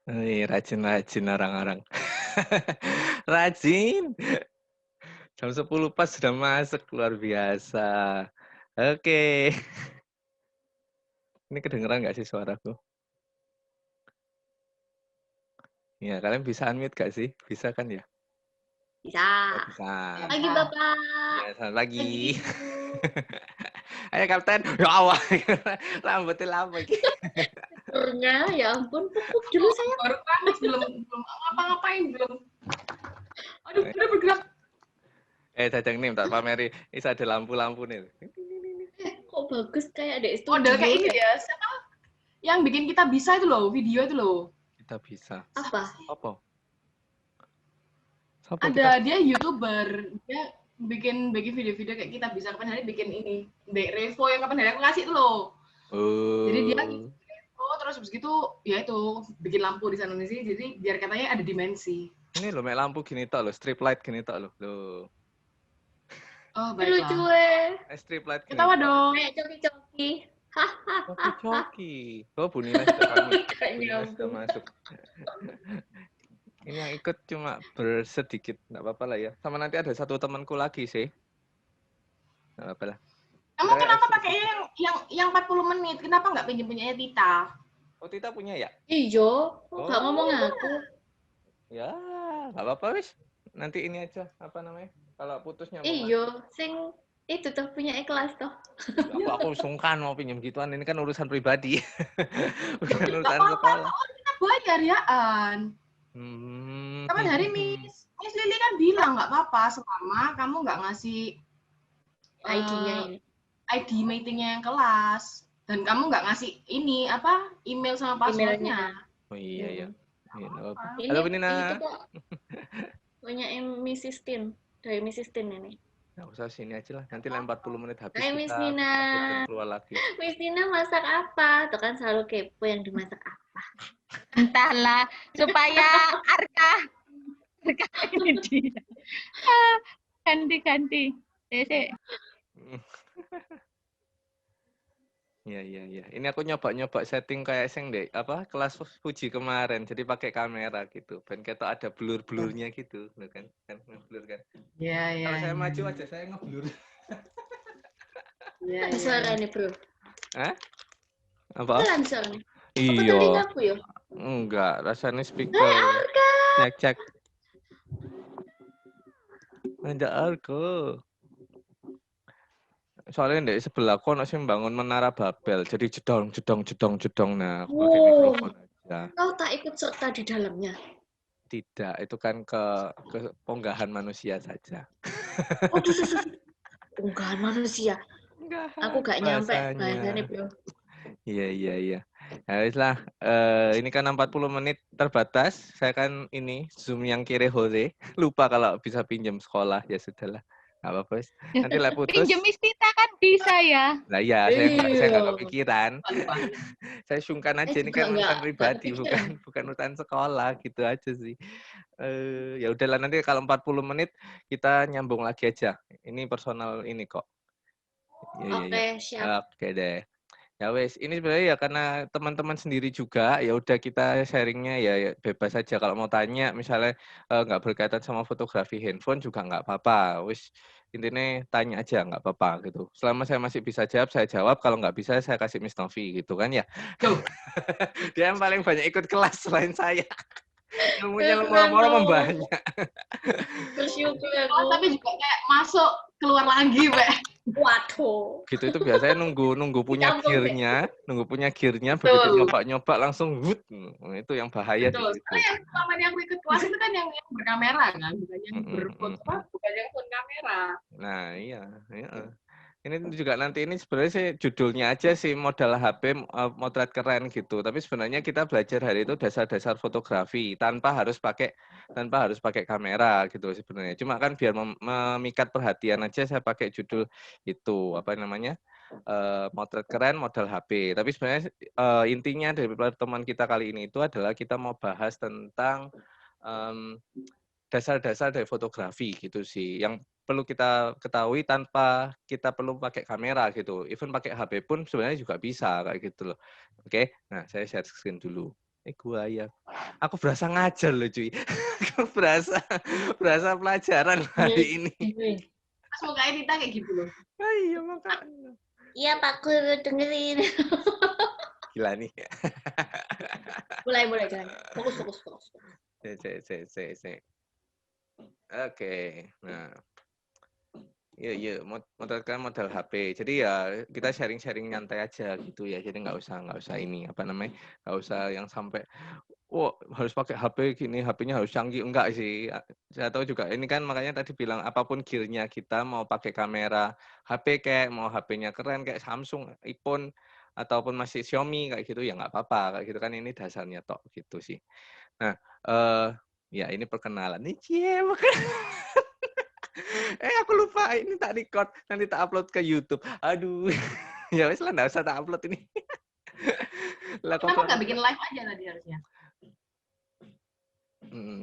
Wih, rajin-rajin orang-orang. Rajin. Jam 10 pas sudah masuk, luar biasa. Oke. Ini kedengeran nggak sih suaraku? Ya, kalian bisa unmute nggak sih? Bisa kan ya? Bisa. Oh, bisa. Pagi Bapak. Ya, selamat Pagi pagi. Ibu. Ayo Kapten. Ya Allah. Rambutnya lama iki. Tidurnya, ya ampun, pupuk dulu saya. Baru panas, belum ngapa-ngapain, belum. Aduh, udah bergerak. Dadang nih, tak pameri. Ini ada lampu-lampu nih. Kok bagus kayak ada Model kayak studio ini ya, siapa yang bikin kita bisa itu loh, video itu loh. Kita bisa. Apa? Apa? Siapa kita? Ada dia YouTuber, dia bikin video-video kayak kita bisa kapan hari bikin ini. Dek Revo yang kapan hari aku ngasih itu loh. Jadi dia Revo terus habis gitu ya itu bikin lampu di sana di sini jadi biar katanya ada dimensi. Ini loh, mek lampu gini tok loh, strip light gini tok loh. Loh. Oh, Lucu baiklah. Strip light gini. Ketawa dong. Kayak coki-coki. Coki-coki. Oh, Bu Nina sudah masuk. Gak Bu Nina sudah nyambung. masuk. Ini yang ikut cuma bersedikit, nggak apa-apa lah ya. Sama nanti ada satu temanku lagi sih. Nggak apa-apa lah. Emang kenapa pakainya yang 40 menit? Kenapa nggak pinjem punyanya Tita? Oh, Tita punya ya? Iya, kok gak ngomong aku. Ya, nggak apa-apa wis. Nanti ini aja, apa namanya? Kalau putus nyambung lagi. Iya, sing itu tuh punya ikhlas tuh. Aku sungkan mau pinjam gituan, ini kan urusan pribadi. Bukan Nggak urusan apa-apa, sekolah. kita bayar ya, An. Kapan hari Miss Lili kan bilang nggak apa-apa selama kamu nggak ngasih ID-nya ini. ID meetingnya yang kelas dan kamu nggak ngasih ini apa email sama passwordnya. Oh iya ya. Ini, Halo Nina. itu kok punya Mrs. Tin. Dari Mrs. Tin ini. Nggak usah sini aja lah. Nanti 40 menit habis Hai Miss kita Nina. keluar lagi. Miss Nina masak apa? Tuh kan selalu kepo yang dimasak apa. Entahlah, supaya Arka ini dia. Ganti-ganti. Desi. Iya. Ini aku nyoba setting kayak sing deh, apa kelas Fuji kemarin. Jadi pakai kamera gitu. Ben ketok ada blur-blurnya gitu, loh kan? Kan ngeblur kan. Iya. Kalau saya maju aja saya ngeblur. Ada suara nih, Bro. Hah? Apa? Pelan suaranya. Apa Iya. telingaku ya? Enggak, rasanya speaker. Arka. Cek. Ada Arko. Soalnya di sebelah kono sih bangun menara Babel, jadi jedong. Nah, aku pakai mikrofon aja. Kau tak ikut serta di dalamnya? Tidak, itu kan ke ponggahan manusia saja. Ponggahan manusia. Aku gak nyampe bahasanya, Bro. Iya. Haruslah, ini kan 40 menit terbatas. Saya kan ini Zoom yang kiri hore. Lupa kalau bisa pinjam sekolah, ya sudahlah. Nggak apa-apa. Nanti lah putus. Pinjem Tita kan bisa ya. Nah ya, saya nggak kepikiran. Saya sungkan aja, ini kan urusan pribadi, bukan urusan sekolah, gitu aja sih. Ya udahlah, nanti kalau 40 menit kita nyambung lagi aja. Ini personal ini kok. Oke, siap. Oke deh. Ya wes, ini sebenarnya ya karena teman-teman sendiri juga, ya udah kita sharingnya ya bebas saja. Kalau mau tanya, misalnya nggak berkaitan sama fotografi handphone juga nggak apa-apa. Wes intinya tanya aja nggak apa-apa gitu. Selama saya masih bisa jawab, saya jawab. Kalau nggak bisa, saya kasih Miss Novi gitu kan ya. Dia yang paling banyak ikut kelas selain saya. Ilmunya lama-lama banyak. Bersyukur Oh, tapi juga kayak masuk keluar lagi, Pak. Waduh. Gitu itu biasanya nunggu punya gearnya, begitu nyoba langsung wut. Itu yang bahaya di situ. Karena yang selama ini aku ikut kelas itu kan yang berkamera kan, bukan yang bukan yang phone kamera. Nah, iya. Ini juga nanti ini sebenarnya sih judulnya aja sih modal HP motret keren gitu. Tapi sebenarnya kita belajar hari itu dasar-dasar fotografi tanpa harus pakai kamera gitu sebenarnya. Cuma kan biar memikat perhatian aja saya pakai judul itu apa namanya? Motret keren modal HP. Tapi sebenarnya intinya dari pertemuan kita kali ini itu adalah kita mau bahas tentang dasar-dasar dari fotografi gitu sih. Yang perlu kita ketahui tanpa kita perlu pakai kamera gitu. Even pakai HP pun sebenarnya juga bisa kayak gitu loh. Oke, nah saya share screen dulu. Gua ya. Aku berasa ngajar loh cuy. Aku berasa pelajaran hari ini. Pas mukanya Tita kayak gitu loh. Iya makanya. Iya Pak Guru dengerin. Gila nih. mulai jangan. Fokus. Oke. Nah. Iya, modal HP. Jadi ya kita sharing-sharing nyantai aja gitu ya. Jadi nggak usah ini apa namanya, nggak usah yang sampai, harus pakai HP gini, HP-nya harus canggih. Enggak sih. Saya tahu juga ini kan makanya tadi bilang apapun gear-nya kita mau pakai kamera HP kayak mau HP-nya keren kayak Samsung, iPhone ataupun masih Xiaomi kayak gitu ya nggak apa-apa kayak gitu kan ini dasarnya tok gitu sih. Nah, ya ini perkenalan nih, aku lupa ini tak record, nanti tak upload ke YouTube. Aduh, ya wes lah, nggak usah tak upload ini. Lah Kenapa nggak bikin live aja tadi harusnya?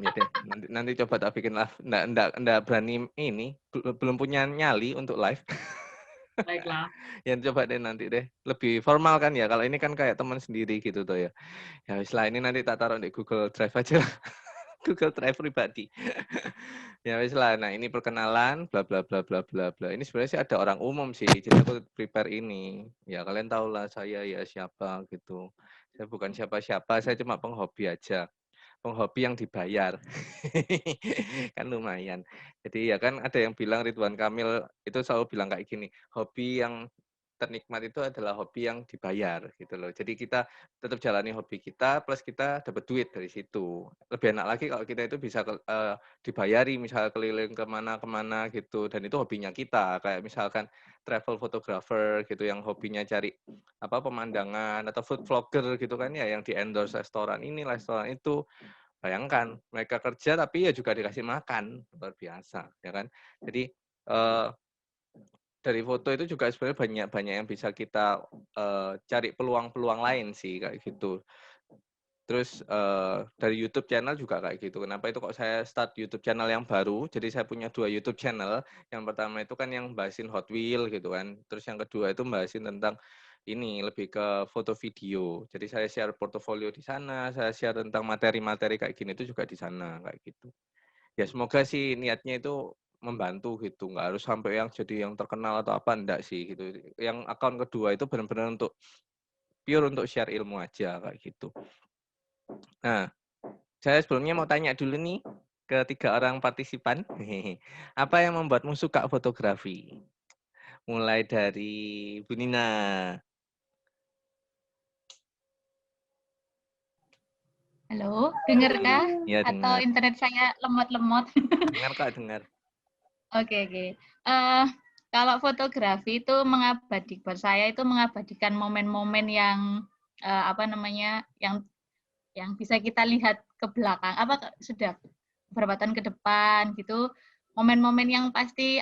Ya deh, nanti coba tak bikin live. Nggak berani ini, belum punya nyali untuk live. Baiklah. Ya coba deh nanti deh, lebih formal kan ya. Kalau ini kan kayak teman sendiri gitu tuh ya. Ya wes lah, ini nanti tak taruh di Google Drive aja lah. Google Drive pribadi. Ya wis lah. Nah, ini perkenalan bla bla bla bla bla bla. Ini sebenarnya sih ada orang umum sih. Jadi aku prepare ini. Ya kalian tahu lah saya ya siapa gitu. Saya bukan siapa-siapa, saya cuma penghobi aja. Penghobi yang dibayar. Kan lumayan. Jadi ya kan ada yang bilang Ridwan Kamil itu selalu bilang kayak gini, hobi yang ternikmat itu adalah hobi yang dibayar gitu loh. Jadi kita tetap jalani hobi kita plus kita dapat duit dari situ. Lebih enak lagi kalau kita itu bisa dibayari misalnya keliling kemana-kemana gitu dan itu hobinya kita kayak misalkan travel photographer gitu yang hobinya cari apa pemandangan atau food vlogger gitu kan ya yang di endorse restoran ini restoran itu. Bayangkan mereka kerja tapi ya juga dikasih makan luar biasa ya kan. Jadi dari foto itu juga sebenarnya banyak yang bisa kita cari peluang-peluang lain sih kayak gitu. Terus dari YouTube channel juga kayak gitu. Kenapa itu kok saya start YouTube channel yang baru? Jadi saya punya 2 YouTube channel. Yang pertama itu kan yang bahasin Hot Wheel gitu kan. Terus yang kedua itu bahasin tentang ini lebih ke foto video. Jadi saya share portofolio di sana, saya share tentang materi-materi kayak gini itu juga di sana kayak gitu. Ya semoga sih niatnya itu membantu gitu, nggak harus sampai yang jadi yang terkenal atau apa enggak sih gitu. Yang akun kedua itu benar-benar untuk pure untuk share ilmu aja kayak gitu. Nah, saya sebelumnya mau tanya dulu nih ke 3 orang partisipan. Apa yang membuatmu suka fotografi? Mulai dari Bu Nina. Halo, dengar kah? Ya, Atau dengar. internet saya lemot-lemot? Dengar Kak, dengar. Oke. Kalau fotografi itu buat saya itu mengabadikan momen-momen yang yang bisa kita lihat ke belakang, sudah beberapa tahun ke depan gitu, momen-momen yang pasti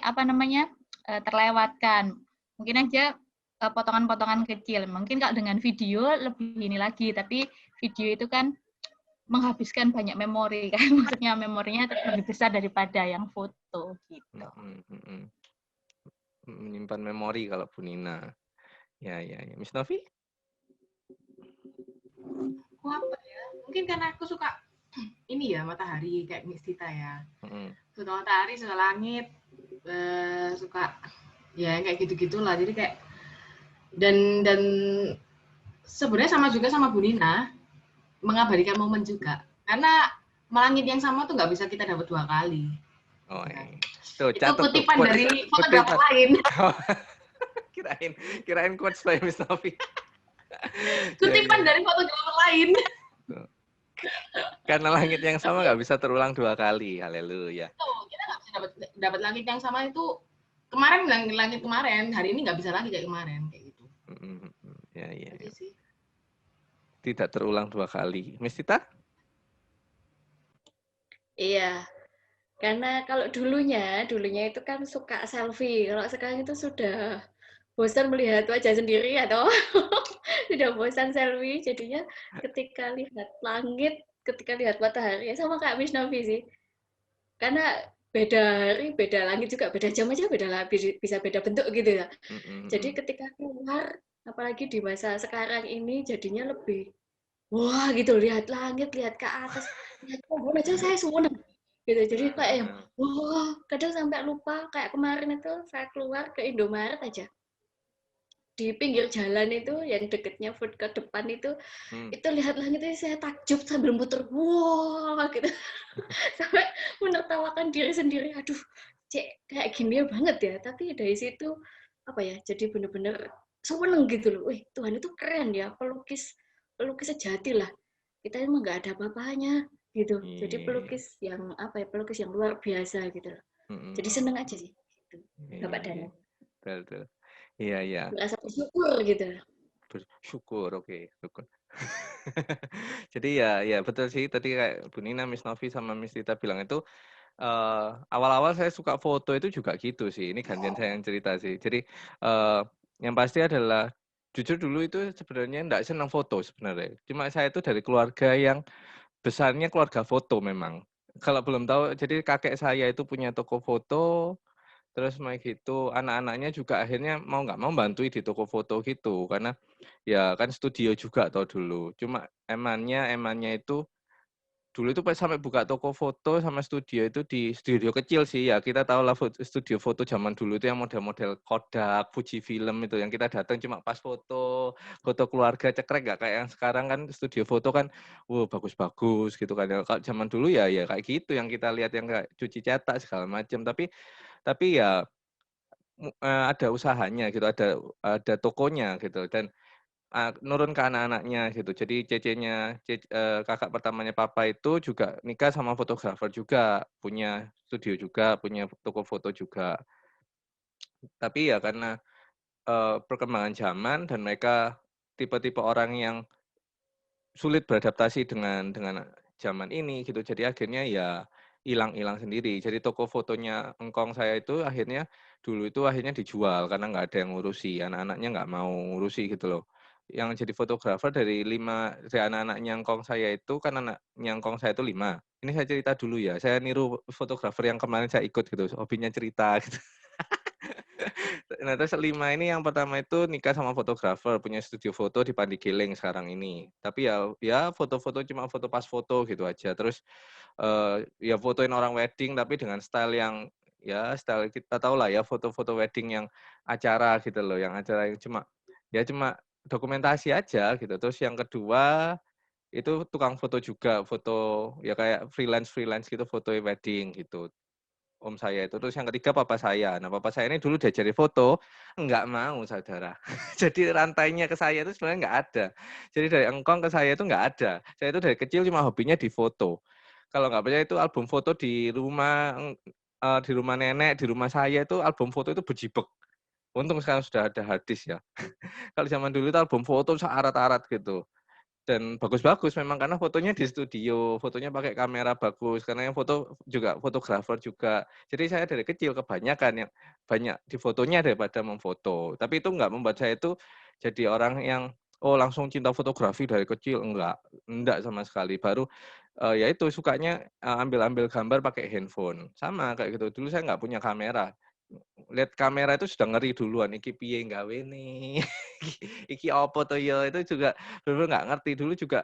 terlewatkan. Mungkin aja potongan-potongan kecil. Mungkin kalau dengan video lebih ini lagi, tapi video itu kan menghabiskan banyak memori kan, maksudnya memorinya lebih besar daripada yang foto gitu. Menyimpan memori kalau Bu Nina. Ya. Miss Novi? Aku apa ya? Mungkin karena aku suka ini ya matahari kayak Miss Tita ya. Suka matahari, suka langit, suka ya kayak gitu-gitulah. Jadi kayak dan sebenarnya sama juga sama Bu Nina mengabadikan momen juga. Karena melangit yang sama tuh nggak bisa kita dapat 2 kali. Oh, itu kutipan dari fotografer lain. kirain quotes by Miss Novi. Kutipan dari fotografer lain. Karena langit yang sama nggak bisa terulang 2 kali. Haleluya. Kita nggak bisa dapat langit yang sama itu kemarin langit kemarin, hari ini nggak bisa lagi kayak kemarin kayak gitu. Ya. Tidak terulang 2 kali. Miss Tita? Iya. Karena kalau dulunya itu kan suka selfie. Kalau sekarang itu sudah bosan melihat wajah sendiri atau sudah bosan selfie. Jadinya ketika lihat langit, ketika lihat matahari, sama kayak Miss Novi sih. Karena beda hari, beda langit juga, beda jam aja bisa beda bentuk gitu ya. Jadi ketika keluar, apalagi di masa sekarang ini jadinya lebih wah gitu, lihat langit, lihat ke atas, lihat pohon aja saya seneng gitu. Jadi kayak yang wah, kadang sampai lupa kayak kemarin itu saya keluar ke Indomaret aja. Di pinggir jalan itu yang deketnya food ke depan itu lihat langit itu saya takjub sambil muter wah gitu. Sampai menertawakan diri sendiri, aduh cek kayak gini banget ya, tapi dari situ apa ya, jadi bener-bener seneng gitu loh, wih Tuhan itu keren ya, pelukis sejati lah, kita emang nggak ada apa-apanya gitu, jadi pelukis yang apa ya, pelukis yang luar biasa gitu loh, jadi seneng aja sih gitu. Bapak Dana Betul. Iya. merasa bersyukur gitu. Bersyukur, oke, syukur. Jadi ya betul sih tadi kayak Bu Nina, Miss Novi sama Miss Tita bilang itu awal-awal saya suka foto itu juga gitu sih. Ini gantian saya yang cerita sih. Jadi yang pasti adalah jujur dulu itu sebenarnya enggak senang foto sebenarnya. Cuma saya itu dari keluarga yang besarnya keluarga foto memang. Kalau belum tahu, jadi kakek saya itu punya toko foto. Terus gitu, anak-anaknya juga akhirnya mau nggak mau bantui di toko foto gitu, karena ya kan studio juga tau dulu. Cuma emannya itu dulu itu pas sampai buka toko foto sama studio itu di studio kecil sih ya. Kita tahu lah studio foto zaman dulu itu yang model-model Kodak, Fujifilm itu yang kita datang cuma pas foto keluarga cekrek, nggak kayak yang sekarang kan studio foto kan bagus-bagus gitu kan. Kalau zaman dulu ya kayak gitu yang kita lihat yang kayak cuci cetak segala macam. Tapi ya ada usahanya gitu, ada tokonya gitu dan nurun ke anak-anaknya gitu. Jadi kakak pertamanya papa itu juga nikah sama fotografer juga, punya studio juga, punya toko foto juga. Tapi ya karena perkembangan zaman dan mereka tipe-tipe orang yang sulit beradaptasi dengan zaman ini gitu. Jadi akhirnya ya hilang sendiri. Jadi toko fotonya engkong saya itu dulu itu akhirnya dijual karena nggak ada yang ngurusi. Anak-anaknya nggak mau ngurusi gitu loh. Yang jadi fotografer dari anak-anaknya engkong saya itu kan anaknya engkong saya itu 5. Ini saya cerita dulu ya. Saya niru fotografer yang kemarin saya ikut gitu. Hobinya cerita gitu. Nah, terus 5 ini yang pertama itu nikah sama fotografer, punya studio foto di Pandigiling sekarang ini. Tapi ya foto-foto cuma foto pas foto gitu aja. Terus ya fotoin orang wedding tapi dengan style yang ya style kita tahu lah ya, foto-foto wedding yang acara gitu loh, yang acara yang cuma dokumentasi aja gitu. Terus yang kedua itu tukang foto juga, foto ya kayak freelance gitu, foto wedding gitu. Om saya itu. Terus yang ketiga papa saya. Nah, papa saya ini dulu diajari foto, enggak mau saudara. Jadi rantainya ke saya itu sebenarnya enggak ada. Jadi dari engkong ke saya itu enggak ada. Saya itu dari kecil cuma hobinya di foto. Kalau enggak percaya itu album foto di rumah nenek, di rumah saya itu album foto itu bejibek. Untung sekarang sudah ada hard disk ya. Kalau zaman dulu itu album foto searat-arat gitu. Dan bagus-bagus memang karena fotonya di studio, fotonya pakai kamera bagus, karena yang foto juga fotografer juga. Jadi saya dari kecil kebanyakan yang banyak di fotonya daripada memfoto. Tapi itu enggak membuat saya itu jadi orang yang langsung cinta fotografi dari kecil, enggak sama sekali. Baru ya itu sukanya ambil-ambil gambar pakai handphone. Sama kayak gitu. Dulu saya enggak punya kamera. Lihat kamera itu sudah ngeri duluan, iki piye gawe nih, iki opo to ya, itu juga bener nggak ngerti. Dulu juga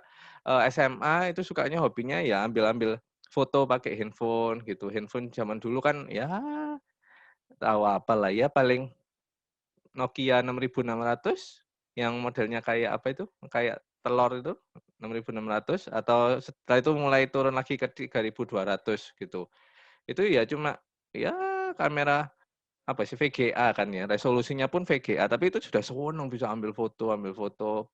SMA itu sukanya hobinya ya ambil-ambil foto pakai handphone gitu. Handphone zaman dulu kan ya tahu apalah ya, paling Nokia 6600 yang modelnya kayak apa itu, kayak telur itu 6600, atau setelah itu mulai turun lagi ke 3200 gitu. Itu ya cuma ya kamera apa sih, VGA kan ya, resolusinya pun VGA, tapi itu sudah seneng bisa ambil foto.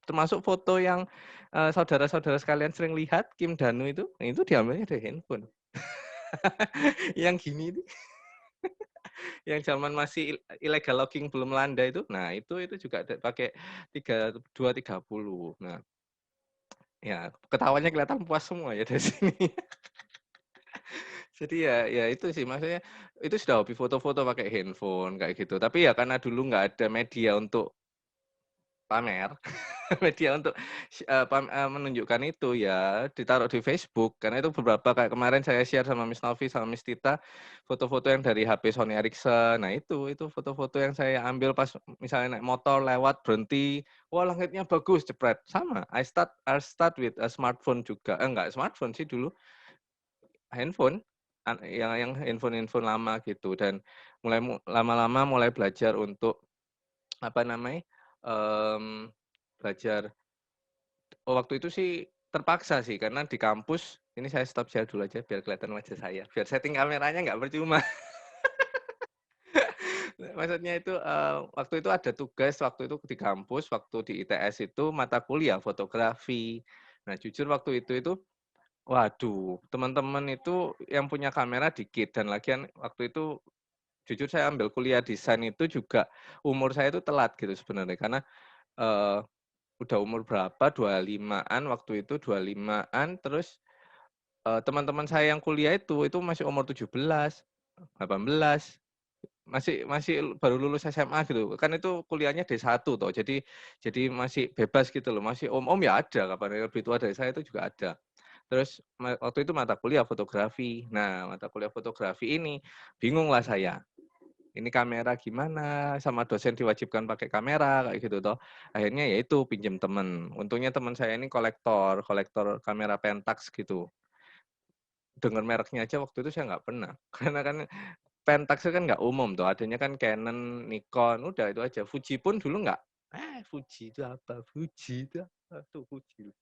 Termasuk foto yang saudara-saudara sekalian sering lihat, Kim Danu itu diambilnya dari handphone. Yang gini itu, yang zaman masih illegal logging belum melanda itu, nah itu juga pakai 230. Nah, ya ketawanya kelihatan puas semua ya dari sini. Jadi ya itu sih, maksudnya itu sudah hobi foto-foto pakai handphone kayak gitu. Tapi ya karena dulu nggak ada media untuk pamer, media untuk menunjukkan itu ya ditaruh di Facebook. Karena itu beberapa kayak kemarin saya share sama Miss Novi sama Miss Tita foto-foto yang dari HP Sony Ericsson. Nah itu foto-foto yang saya ambil pas misalnya naik motor lewat berhenti, wah langitnya bagus, jepret. Sama, I start with a smartphone juga. Enggak smartphone sih dulu, handphone yang handphone lama gitu, dan lama-lama mulai belajar untuk apa namanya, belajar. Waktu itu sih terpaksa sih, karena di kampus ini saya stop share dulu aja biar kelihatan wajah saya, biar setting kameranya nggak percuma. Maksudnya itu waktu itu ada tugas waktu itu di kampus, waktu di ITS itu mata kuliah fotografi. Nah jujur waktu itu waduh, teman-teman itu yang punya kamera dikit, dan lagian waktu itu jujur saya ambil kuliah desain itu juga umur saya itu telat gitu sebenarnya, karena udah umur berapa, 25-an waktu itu, 25-an, terus teman-teman saya yang kuliah itu masih umur 17, 18, masih baru lulus SMA gitu. Kan itu kuliahnya D1 toh, jadi masih bebas gitu loh, masih om-om ya ada, kapan lebih tua dari saya itu juga ada. Terus waktu itu mata kuliah fotografi. Nah, mata kuliah fotografi ini bingunglah saya. Ini kamera gimana, sama dosen diwajibkan pakai kamera kayak gitu toh. Akhirnya ya itu pinjam temen. Untungnya teman saya ini kolektor kamera Pentax gitu. Dengar mereknya aja waktu itu saya nggak pernah. Karena kan Pentax kan nggak umum tuh, adanya kan Canon, Nikon, udah itu aja. Fuji pun dulu nggak. Fuji itu apa? Fuji itu apa? Tuh Fuji.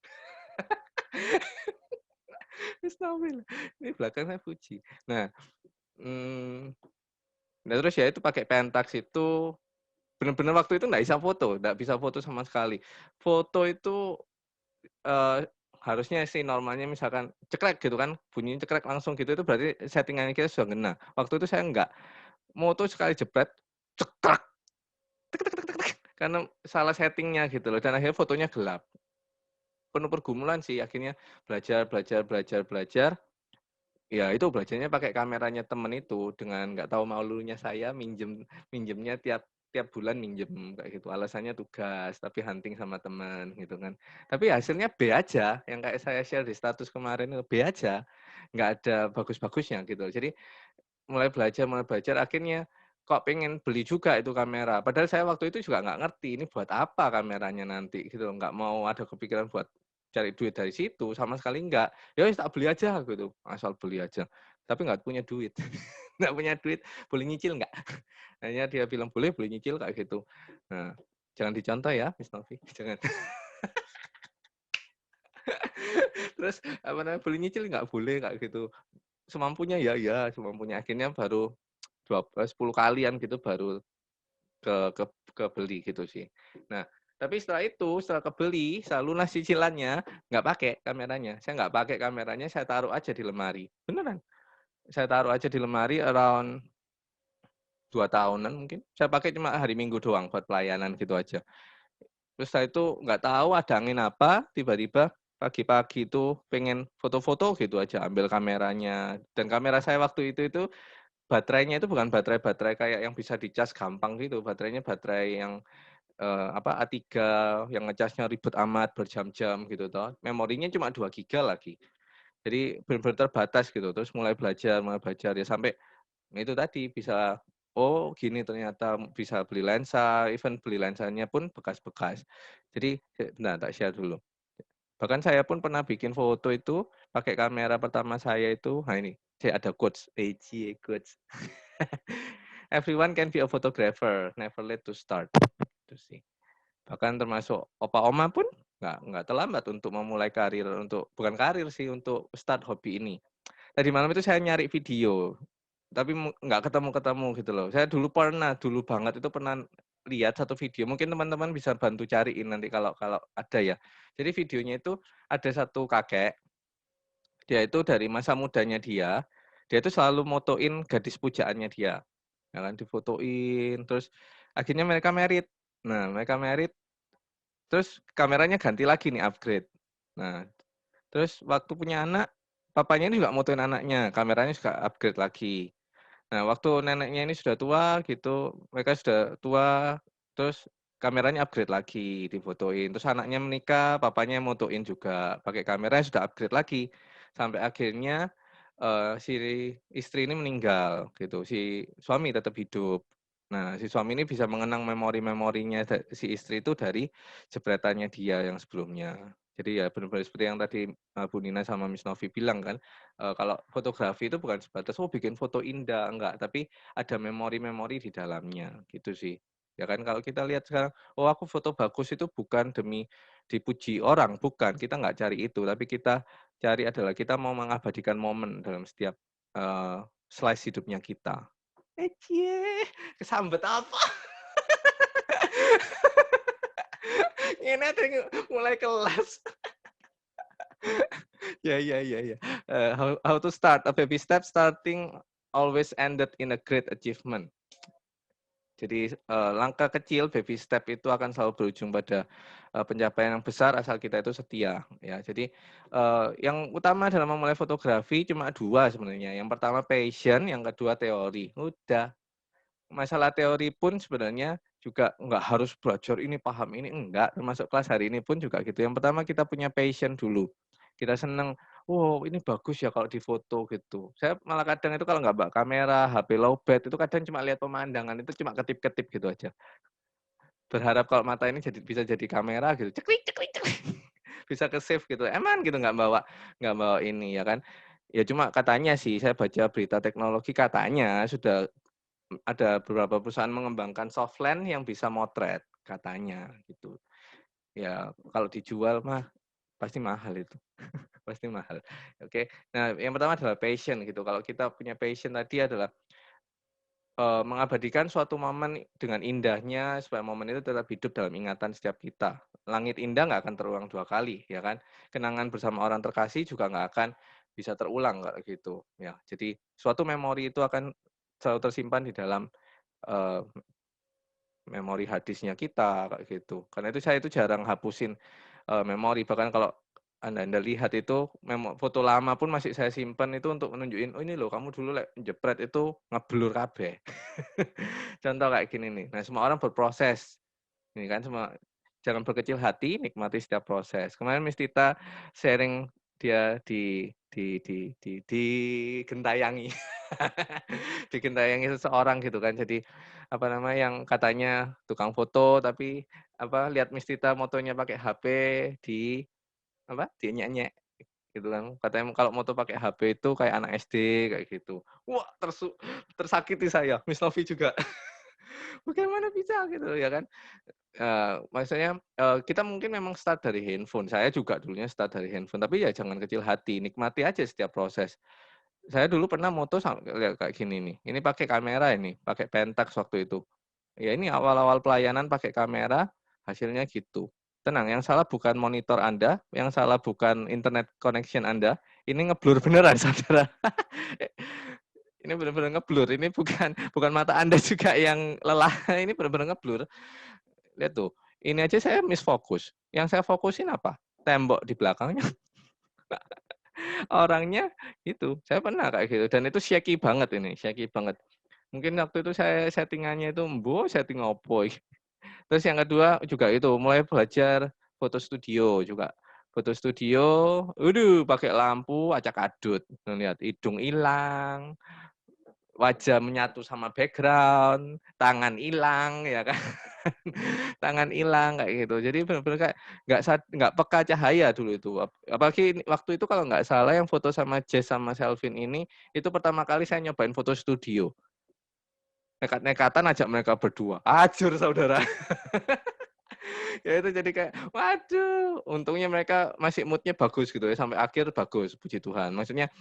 Ini belakang saya Fuji. Nah, nah terus ya itu pakai Pentax itu benar-benar waktu itu nggak bisa foto sama sekali. Foto itu harusnya sih normalnya misalkan cekrek gitu kan, bunyinya cekrek langsung gitu, itu berarti settingannya kita sudah ngena. Waktu itu saya enggak. Moto sekali jepret, cekrek, tek, tek, tek, tek, tek, karena salah settingnya gitu loh, dan akhirnya fotonya gelap. Penuh pergumulan sih, akhirnya belajar. Ya itu belajarnya pakai kameranya temen itu, dengan nggak tahu malunya saya minjemnya tiap bulan minjem kayak gitu. Alasannya tugas, tapi hunting sama teman gitu kan. Tapi hasilnya B aja, yang kayak saya share di status kemarin itu B aja, nggak ada bagus-bagusnya gitu. Jadi mulai belajar, akhirnya kok pengen beli juga itu kamera. Padahal saya waktu itu juga nggak ngerti ini buat apa kameranya nanti gitu, nggak mau ada kepikiran buat cari duit dari situ, sama sekali enggak. Ya wis tak beli aja gitu, asal beli aja. Tapi nggak punya duit. Nggak punya duit, boleh nyicil nggak? Akhirnya dia bilang boleh nyicil kayak gitu. Nah, jangan dicontoh ya, Miss Novi, jangan. Terus apa namanya, boleh nyicil nggak? Boleh kayak gitu. Semampunya ya, semampunya. Akhirnya baru 10 kalian gitu baru kebeli gitu sih. Nah, tapi setelah kebeli, setelah lunas cicilannya, nggak pakai kameranya. Saya nggak pakai kameranya, saya taruh aja di lemari. Beneran. Saya taruh aja di lemari around 2 tahunan mungkin. Saya pakai cuma hari Minggu doang buat pelayanan gitu aja. Terus saya itu nggak tahu ada angin apa, tiba-tiba pagi-pagi itu pengen foto-foto gitu aja, ambil kameranya. Dan kamera saya waktu itu baterainya itu bukan baterai kayak yang bisa dicas gampang gitu. Baterainya baterai yang A3 yang ngecasnya ribet amat berjam-jam gitu toh. Memorinya cuma 2 giga lagi. Jadi benar-benar terbatas gitu. Terus mulai belajar ya sampai itu tadi bisa gini ternyata bisa beli lensa, even beli lensanya pun bekas-bekas. Jadi nah tak share dulu. Bahkan saya pun pernah bikin foto itu pakai kamera pertama saya itu, nah ini, saya ada quotes, quotes. Everyone can be a photographer, never late to start. Itu sih. Bahkan termasuk opa oma pun nggak terlambat untuk memulai karir, bukan karir sih, untuk start hobi ini. Tadi malam itu saya nyari video, tapi nggak ketemu gitu loh. Saya dulu banget itu pernah lihat satu video. Mungkin teman-teman bisa bantu cariin nanti kalau ada ya. Jadi videonya itu ada satu kakek, dia itu dari masa mudanya dia itu selalu motoin gadis pujaannya dia. Ya kan, difotoin, terus akhirnya mereka married. Nah, mereka married, terus kameranya ganti lagi nih, upgrade. Nah, terus waktu punya anak, papanya ini juga motoin anaknya, kameranya juga upgrade lagi. Nah, waktu neneknya ini sudah tua gitu, mereka sudah tua, terus kameranya upgrade lagi, difotoin. Terus anaknya menikah, papanya motoin juga, pakai kamera sudah upgrade lagi. Sampai akhirnya si istri ini meninggal gitu. Si suami tetap hidup. Nah, si suami ini bisa mengenang memori-memorinya si istri itu dari jepretannya dia yang sebelumnya. Jadi ya benar-benar seperti yang tadi Bu Nina sama Miss Novi bilang kan, kalau fotografi itu bukan sebatas bikin foto indah, enggak, tapi ada memori-memori di dalamnya gitu sih. Ya kan kalau kita lihat sekarang, oh aku foto bagus itu bukan demi dipuji orang, bukan. Kita nggak cari itu, tapi kita cari adalah kita mau mengabadikan momen dalam setiap slice hidupnya kita. Cie, kesambet apa? Ini ada mulai kelas. Ya. How to start a baby step starting always ended in a great achievement. Jadi langkah kecil baby step itu akan selalu berujung pada pencapaian yang besar asal kita itu setia ya. Jadi yang utama dalam memulai fotografi cuma 2 sebenarnya. Yang pertama passion, yang kedua teori. Udah. Masalah teori pun sebenarnya juga nggak harus belajar ini paham ini, enggak. Termasuk kelas hari ini pun juga gitu. Yang pertama kita punya passion dulu. Kita seneng, wow ini bagus ya kalau difoto gitu. Saya malah kadang itu kalau nggak bawa kamera, HP lowbat, itu kadang cuma lihat pemandangan, itu cuma ketip-ketip gitu aja. Berharap kalau mata ini bisa jadi kamera gitu, ceklik. Bisa ke save gitu. Emang gitu nggak bawa ini ya kan. Ya cuma katanya sih, saya baca berita teknologi katanya sudah ada beberapa perusahaan mengembangkan softland yang bisa motret katanya gitu. Ya kalau dijual mah pasti mahal itu. Pasti mahal. Oke. Nah, yang pertama adalah passion gitu. Kalau kita punya passion tadi adalah mengabadikan suatu momen dengan indahnya supaya momen itu tetap hidup dalam ingatan setiap kita. Langit indah nggak akan terulang 2 kali, ya kan? Kenangan bersama orang terkasih juga nggak akan bisa terulang kayak gitu. Ya, jadi suatu memori itu akan selalu tersimpan di dalam memori hadisnya kita kayak gitu. Karena itu saya itu jarang hapusin memori, bahkan kalau Anda lihat itu foto lama pun masih saya simpan itu untuk menunjukin, oh ini loh kamu dulu jepret itu ngeblur kabeh. Contoh kayak gini nih. Nah, semua orang berproses. Ini kan semua jangan berkecil hati, nikmati setiap proses. Kemarin Miss Tita sharing dia digentayangi. Digentayangi seseorang gitu kan. Jadi apa namanya yang katanya tukang foto tapi lihat Miss Tita motonya pakai HP di dinyek-nyek gitu kan. Katanya kalau moto pakai HP itu kayak anak SD kayak gitu. Wah, tersakiti saya. Miss Novi juga. Bagaimana bisa gitu ya kan? Maksudnya kita mungkin memang start dari handphone. Saya juga dulunya start dari handphone, tapi ya jangan kecil hati, nikmati aja setiap proses. Saya dulu pernah moto kayak gini nih. Ini pakai kamera ini, pakai Pentax waktu itu. Ya ini awal-awal pelayanan pakai kamera, hasilnya gitu. Tenang, yang salah bukan monitor Anda, yang salah bukan internet connection Anda. Ini ngeblur beneran, saudara. Ini benar-benar ngeblur. Ini bukan mata Anda juga yang lelah. Ini benar-benar ngeblur. Lihat tuh, ini aja saya misfokus. Yang saya fokusin apa? Tembok di belakangnya. Orangnya itu, saya pernah kayak gitu. Dan itu shaky banget ini, shaky banget. Mungkin waktu itu saya settingannya itu, setting opo. Terus yang kedua juga itu, mulai belajar foto studio juga. Foto studio, pakai lampu acak-adut. Lihat, hidung hilang, wajah menyatu sama background, tangan hilang, ya kan? Tangan hilang kayak gitu. Jadi benar-benar kayak nggak peka cahaya dulu itu. Apalagi waktu itu kalau nggak salah yang foto sama Jess sama Selvin ini itu pertama kali saya nyobain foto studio. Nekat-nekatan ajak mereka berdua. Ajur saudara. Ya itu jadi kayak waduh, untungnya mereka masih moodnya bagus gitu ya sampai akhir bagus, puji Tuhan. Maksudnya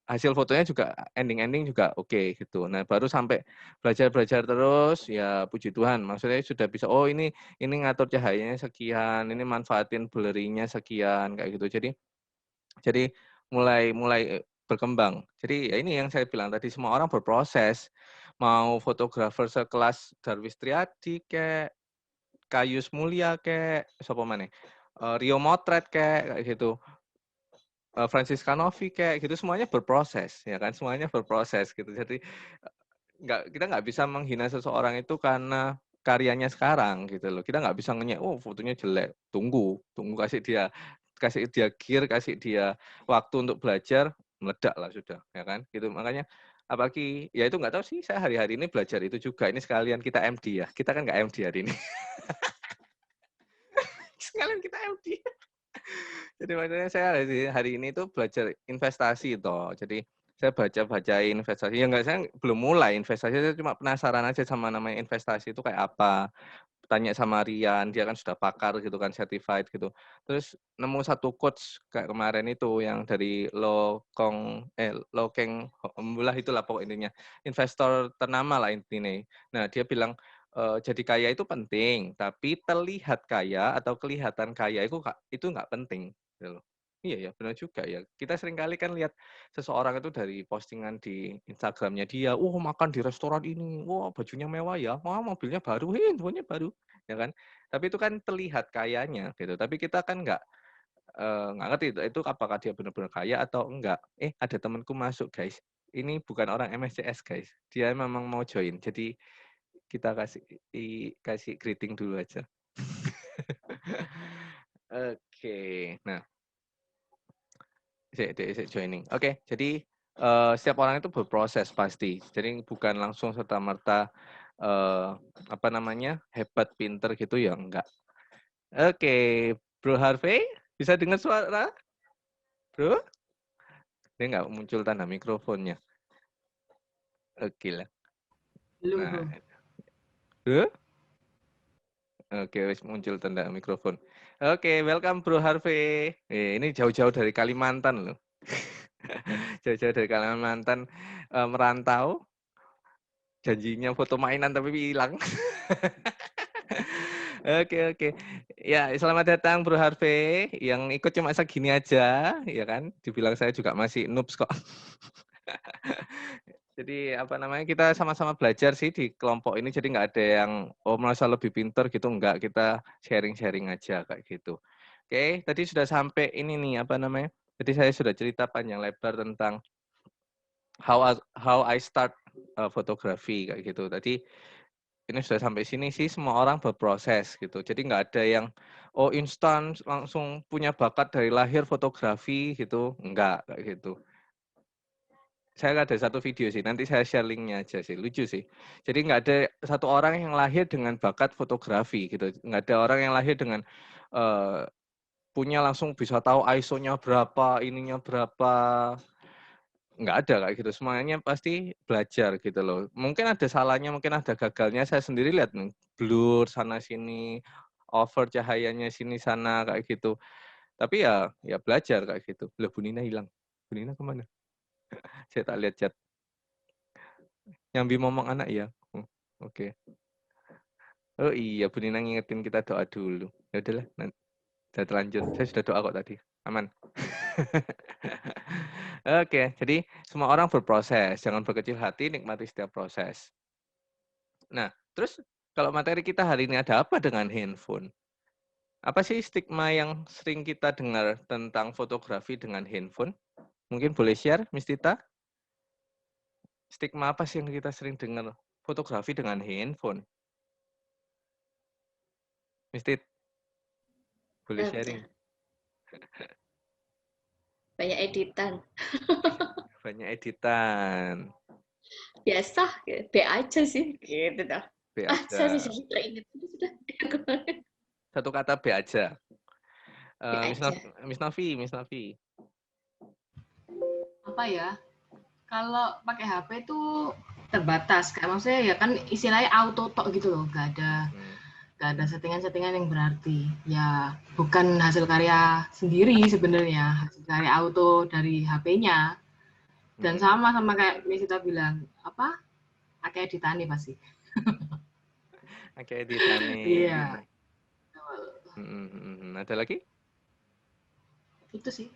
hasil fotonya juga ending juga oke gitu. Nah, baru sampai belajar terus ya puji Tuhan. Maksudnya sudah bisa ini ngatur cahayanya sekian, ini manfaatin blurring-nya sekian kayak gitu. Jadi mulai berkembang. Jadi ya ini yang saya bilang tadi semua orang berproses. Mau fotografer sekelas Darwis Triadi kayak Kayus Mulia kayak sapa maneh? Rio Motret kayak gitu. Francisca Novi kayak gitu semuanya berproses ya kan, semuanya berproses gitu. Jadi kita nggak bisa menghina seseorang itu karena karyanya sekarang gitu loh. Kita nggak bisa oh fotonya jelek, tunggu kasih dia gear, kasih dia waktu untuk belajar, meledak lah sudah, ya kan? Gitu. Makanya apalagi ya itu nggak tahu sih, saya hari-hari ini belajar itu juga. Ini sekalian kita MD ya. Kita kan nggak MD hari ini. Sekalian kita MD. Jadi makanya saya hari ini tuh belajar investasi toh. Jadi saya baca-bacain investasi. Ya enggak, saya belum mulai investasi, saya cuma penasaran aja sama namanya investasi itu kayak apa. Tanya sama Rian, dia kan sudah pakar gitu kan, certified gitu. Terus nemu satu coach kayak kemarin itu yang dari Lokeng Homebulah itulah pokok intinya. Investor ternama lah intinya. Nah, dia bilang jadi kaya itu penting, tapi terlihat kaya atau kelihatan kaya itu nggak penting. Gitu loh. Iya ya, benar juga ya. Kita seringkali kan lihat seseorang itu dari postingan di Instagramnya dia, makan di restoran ini, bajunya mewah ya, mobilnya baru, handphonenya baru, ya kan? Tapi itu kan terlihat kayanya gitu. Tapi kita kan nggak ngerti itu apakah dia benar-benar kaya atau enggak. Ada temanku masuk guys. Ini bukan orang MSCS guys. Dia memang mau join. Jadi kita kasih greeting dulu aja. Oke, nah. Joining. Oke, jadi setiap orang itu berproses pasti. Jadi bukan langsung serta-merta hebat, pinter gitu ya enggak. Oke, Bro Harvey, bisa dengar suara? Bro? Dia enggak muncul tanda mikrofonnya. Oke lah. Belum, Nah, Bro. Bro? Oke, wis muncul tanda mikrofon. Oke, welcome Bro Harvey. Ini jauh-jauh dari Kalimantan loh. Jauh-jauh dari Kalimantan merantau. Janjinya foto mainan tapi hilang. Oke. Ya, selamat datang Bro Harvey. Yang ikut cuma segini aja, ya kan? Dibilang saya juga masih noobs kok. Jadi kita sama-sama belajar sih di kelompok ini. Jadi nggak ada yang merasa lebih pinter gitu, enggak. Kita sharing-sharing aja kayak gitu. Oke, tadi sudah sampai ini nih Jadi saya sudah cerita panjang lebar tentang how I start fotografi kayak gitu. Tadi ini sudah sampai sini sih semua orang berproses gitu. Jadi nggak ada yang instan langsung punya bakat dari lahir fotografi gitu. Enggak kayak gitu. Saya ada satu video sih, nanti saya share linknya aja sih, lucu sih. Jadi nggak ada satu orang yang lahir dengan bakat fotografi gitu. Nggak ada orang yang lahir dengan punya langsung bisa tahu ISO-nya berapa, ininya berapa. Nggak ada kayak gitu, semuanya pasti belajar gitu loh. Mungkin ada salahnya, mungkin ada gagalnya, saya sendiri lihat nih, blur sana-sini, over cahayanya sini-sana kayak gitu. Tapi ya belajar kayak gitu. Loh, Bu Nina hilang. Bu Nina kemana? Saya tak lihat chat. Nyambi ngomong anak ya? Oke. Oh iya, Bu Nina ngingetin kita doa dulu. Ya udahlah, nanti saya terlanjur. Saya sudah doa kok tadi. Aman. Oke, jadi semua orang berproses. Jangan berkecil hati, nikmati setiap proses. Nah, terus kalau materi kita hari ini ada apa dengan handphone? Apa sih stigma yang sering kita dengar tentang fotografi dengan handphone? Mungkin boleh share, Miss Tita? Stigma apa sih yang kita sering dengar fotografi dengan handphone? Miss Tit, boleh sharing? Banyak editan. Banyak editan. Biasa, B aja sih gitu dah. B Saya aja. sudah ingat sudah. Satu kata B aja. B aja. Miss Navi. Apa ya? Kalau pakai HP itu terbatas. Kayak maksudnya ya kan istilahnya auto tok gitu loh, nggak ada settingan-settingan yang berarti. Ya bukan hasil karya sendiri sebenarnya, hasil karya auto dari HP-nya. Dan sama kayak Misita bilang, apa? Pakai editane pasti. Pakai editane. Iya. Ada lagi? Itu sih.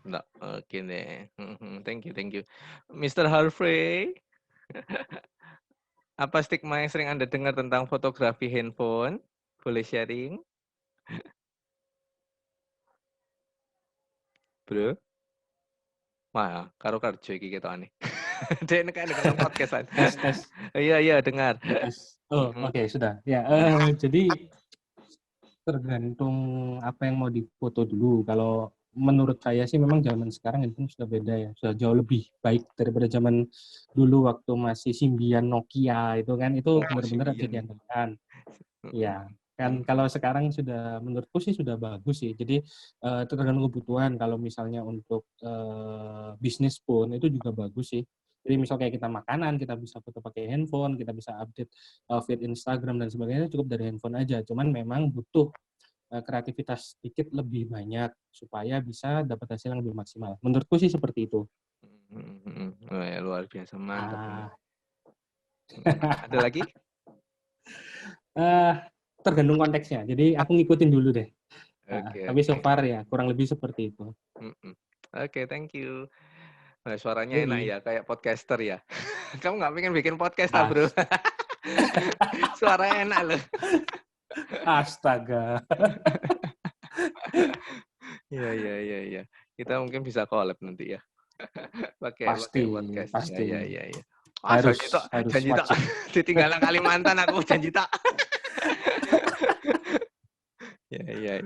Enggak, oke deh. Thank you. Mr. Harvey, apa stigma yang sering Anda dengar tentang fotografi handphone? Boleh sharing? Bro? Wah, karo kerja iki ketokane. Dek kayak dengar podcastan. Tes. Iya dengar. Tes. Oh, oke, sudah. Ya, jadi tergantung apa yang mau difoto dulu. Kalau menurut saya sih memang zaman sekarang handphone sudah beda ya, sudah jauh lebih baik daripada zaman dulu waktu masih Symbian Nokia itu kan, itu benar-benar bisa diandalkan. Ya, kan kalau sekarang sudah menurutku sih sudah bagus sih. Jadi tergantung kebutuhan. Kalau misalnya untuk bisnis pun itu juga bagus sih. Jadi misal kayak kita makanan, kita bisa foto pakai handphone, kita bisa update feed Instagram dan sebagainya cukup dari handphone aja. Cuman memang butuh kreativitas sedikit lebih banyak supaya bisa dapat hasil yang lebih maksimal. Menurutku sih seperti itu. Oh, ya, luar biasa, mantap ini. Ah. Ada lagi? Tergantung konteksnya. Jadi aku ngikutin dulu deh. Tapi so Oke. far ya kurang lebih seperti itu. Oke, thank you. Nah, suaranya enak ya, kayak podcaster ya. Kamu nggak pengen bikin podcast, bro? Suaranya enak loh. Astaga. Iya. Kita mungkin bisa collab nanti ya. pakai podcast. Pasti. Iya. Harus janji tak. Ditinggalan Kalimantan aku janji tak. Iya.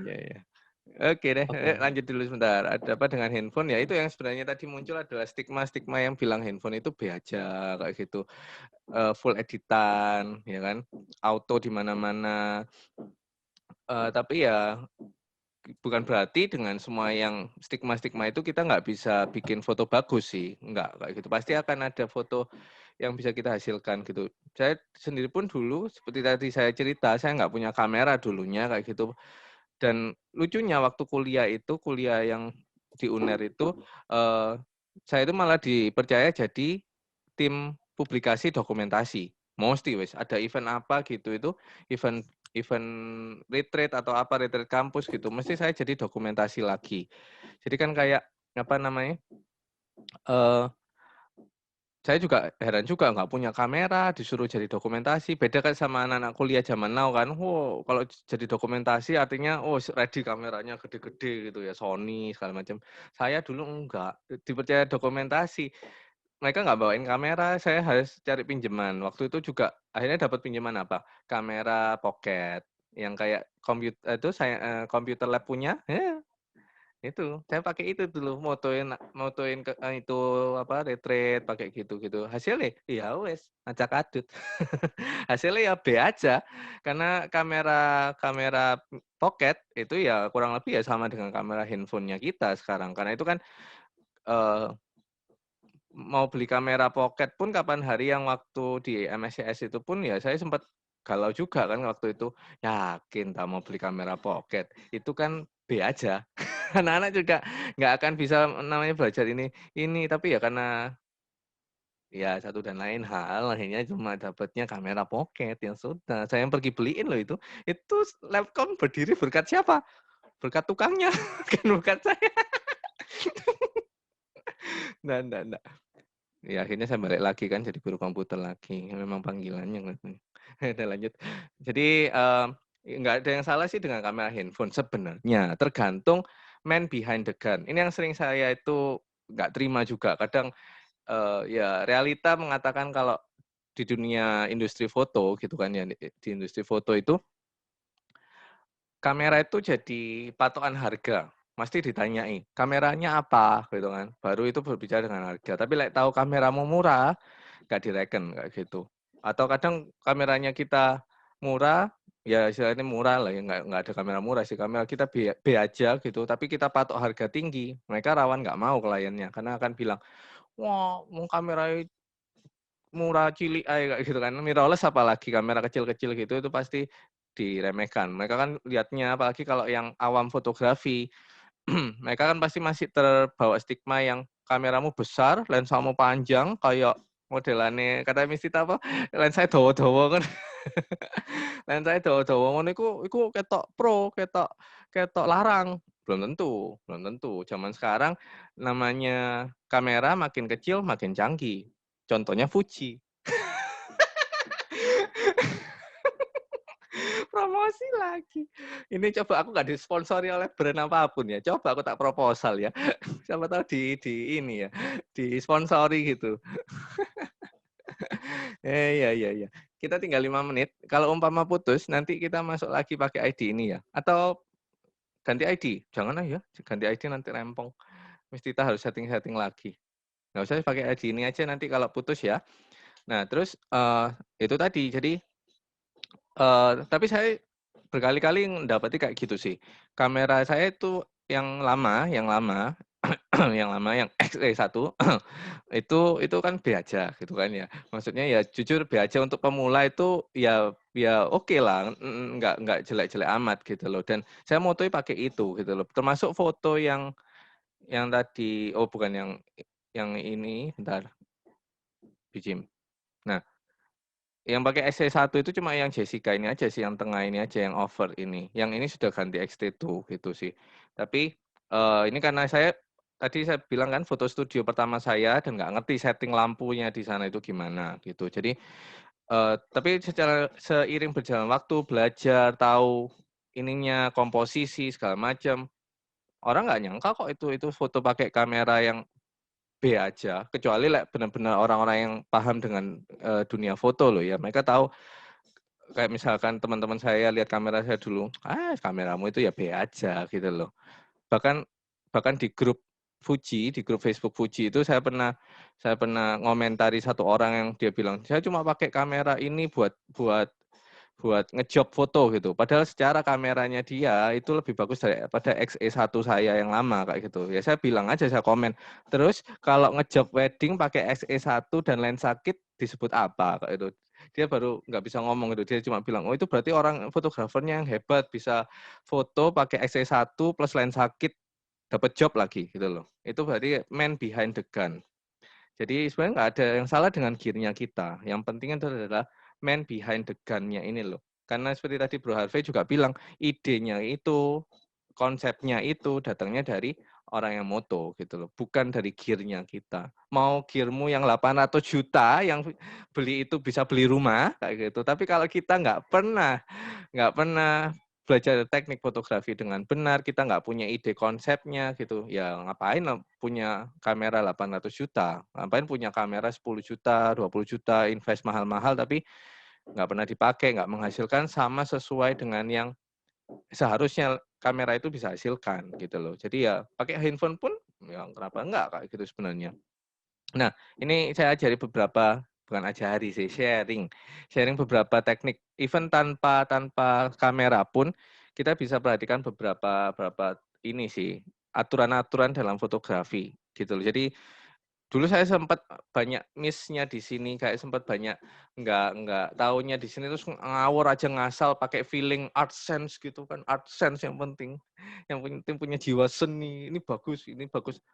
Oke deh, lanjut dulu sebentar. Ada apa dengan handphone? Ya itu yang sebenarnya tadi muncul adalah stigma yang bilang handphone itu B aja kayak gitu. Full editan, ya kan? Auto di mana-mana. Tapi ya bukan berarti dengan semua yang stigma itu kita nggak bisa bikin foto bagus sih. Nggak kayak gitu. Pasti akan ada foto yang bisa kita hasilkan gitu. Saya sendiri pun dulu, seperti tadi saya cerita, saya nggak punya kamera dulunya kayak gitu. Dan lucunya waktu kuliah yang di UNER itu, saya itu malah dipercaya jadi tim publikasi dokumentasi. Mesti wes ada event apa gitu itu event retreat atau apa retreat kampus gitu. Mesti saya jadi dokumentasi lagi. Jadi kan kayak apa namanya? Saya juga heran juga nggak punya kamera, disuruh jadi dokumentasi. Beda kan sama anak-anak kuliah zaman now kan. Wow, kalau jadi dokumentasi artinya ready kameranya gede-gede gitu ya, Sony segala macam. Saya dulu enggak, dipercaya dokumentasi. Mereka nggak bawain kamera, saya harus cari pinjaman. Waktu itu juga akhirnya dapat pinjaman apa? Kamera pocket yang kayak komputer itu saya komputer lab punya. Itu saya pakai itu dulu motoin itu apa retreat pakai gitu hasilnya ya wes acak adut. Hasilnya ya B aja karena kamera pocket itu ya kurang lebih ya sama dengan kamera handphonenya kita sekarang, karena itu kan mau beli kamera pocket pun kapan hari yang waktu di MSCS itu pun ya saya sempat galau juga kan waktu itu, yakin tak mau beli kamera pocket itu kan B aja. Anak-anak juga nggak akan bisa namanya belajar ini tapi ya karena ya satu dan lain hal akhirnya cuma dapatnya kamera pocket, yang sudah saya yang pergi beliin loh itu Labcom berdiri berkat siapa? Berkat tukangnya kan bukan saya. Nah. Ya akhirnya saya balik lagi kan jadi guru komputer lagi, memang panggilannya. Udah lanjut. Jadi nggak ada yang salah sih dengan kamera handphone sebenarnya, tergantung man behind the gun. Ini yang sering saya itu nggak terima juga. Kadang ya realita mengatakan kalau di dunia industri foto gitu kan ya, di industri foto itu kamera itu jadi patokan harga. Mesti ditanyai, kameranya apa gitu kan. Baru itu berbicara dengan harga. Tapi tahu kameramu murah, nggak direken kayak gitu. Atau kadang kameranya kita murah, ya istilahnya murah lah ya, nggak ada kamera murah sih, kamera kita B aja gitu, tapi kita patok harga tinggi, mereka rawan nggak mau kliennya, karena akan bilang, wah mau kamera murah cilik kayak gitu kan, mirrorless apalagi kamera kecil-kecil gitu itu pasti diremehkan. Mereka kan lihatnya apalagi kalau yang awam fotografi, mereka kan pasti masih terbawa stigma yang kameramu besar, lensamu panjang kayak modelannya kata Mistita apa? Lensa dawa-dawa kan. Lensa dawa-dawa ngono iku ketok pro, ketok larang. Belum tentu. Zaman sekarang namanya kamera makin kecil makin canggih. Contohnya Fuji. promosi lagi. Ini coba aku nggak disponsori oleh brand apapun ya. Coba aku tak proposal ya. Siapa tahu di ini ya, disponsori gitu. Iya. Kita tinggal 5 menit. Kalau umpama putus, nanti kita masuk lagi pakai ID ini ya. Atau ganti ID. Jangan ya, ganti ID nanti rempong. Mesti kita harus setting-setting lagi. Nggak usah pakai ID ini aja nanti kalau putus ya. Nah, terus itu tadi. Jadi, tapi saya berkali-kali mendapati kayak gitu sih. Kamera saya itu yang lama, yang yang XE1 itu kan B aja gitu kan ya. Maksudnya ya jujur B aja untuk pemula itu ya oke lah, nggak jelek-jelek amat gitu loh. Dan saya motoi pakai itu gitu loh. Termasuk foto yang tadi, bukan yang ini, bentar, Bijim. Nah, yang pakai XT1 itu cuma yang Jessica ini aja sih, yang tengah ini aja, yang over ini. Yang ini sudah ganti XT2 gitu sih. Tapi ini karena tadi saya bilang kan foto studio pertama saya dan nggak ngerti setting lampunya di sana itu gimana gitu. Jadi tapi seiring berjalan waktu, belajar, tahu ininya, komposisi segala macam, orang nggak nyangka kok itu foto pakai kamera yang B aja, kecuali benar-benar orang-orang yang paham dengan dunia foto loh ya. Mereka tahu, kayak misalkan teman-teman saya lihat kamera saya dulu, kameramu itu ya B aja gitu loh. Bahkan di grup Fuji, di grup Facebook Fuji itu saya pernah ngomentari satu orang yang dia bilang, saya cuma pakai kamera ini buat ngejob foto gitu. Padahal secara kameranya dia itu lebih bagus daripada XE1 saya yang lama kayak gitu. Ya saya bilang aja, saya komen. Terus kalau ngejob wedding pakai XE1 dan lensa kit disebut apa kayak itu. Dia baru nggak bisa ngomong gitu. Dia cuma bilang, itu berarti orang fotografernya yang hebat, bisa foto pakai XE1 plus lensa kit dapat job lagi gitu loh. Itu berarti man behind the gun. Jadi sebenarnya nggak ada yang salah dengan gear-nya kita. Yang penting adalah man behind the gun-nya ini loh. Karena seperti tadi Bro Harvey juga bilang, idenya itu, konsepnya itu datangnya dari orang yang moto gitu loh, bukan dari gear-nya kita. Mau gear-mu yang 800 juta, yang beli itu bisa beli rumah kayak gitu. Tapi kalau kita nggak pernah belajar teknik fotografi dengan benar, kita nggak punya ide konsepnya gitu, ya ngapain punya kamera 800 juta, ngapain punya kamera 10 juta, 20 juta, invest mahal-mahal, tapi nggak pernah dipakai, nggak menghasilkan sama sesuai dengan yang seharusnya kamera itu bisa hasilkan gitu loh. Jadi ya pakai handphone pun, ya kenapa enggak kayak gitu sebenarnya. Nah, ini saya ajari bukan ajari sih, sharing beberapa teknik. Even tanpa kamera pun kita bisa perhatikan beberapa ini sih, aturan-aturan dalam fotografi gitu loh. Jadi dulu saya sempat banyak miss-nya di sini, kayak sempat banyak nggak taunya di sini, terus ngawur aja ngasal pakai feeling art sense gitu kan, art sense yang penting punya jiwa seni, ini bagus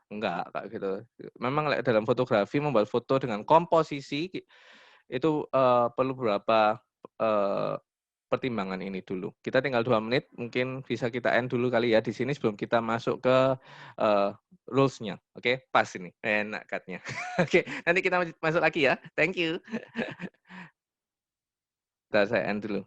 enggak kayak gitu. Memang dalam fotografi, membuat foto dengan komposisi itu perlu beberapa pertimbangan ini dulu. Kita tinggal 2 menit, mungkin bisa kita end dulu kali ya di sini sebelum kita masuk ke rules-nya. Oke, pas ini. Enak cut-nya. Oke, nanti kita masuk lagi ya. Thank you. Bentar, saya end dulu.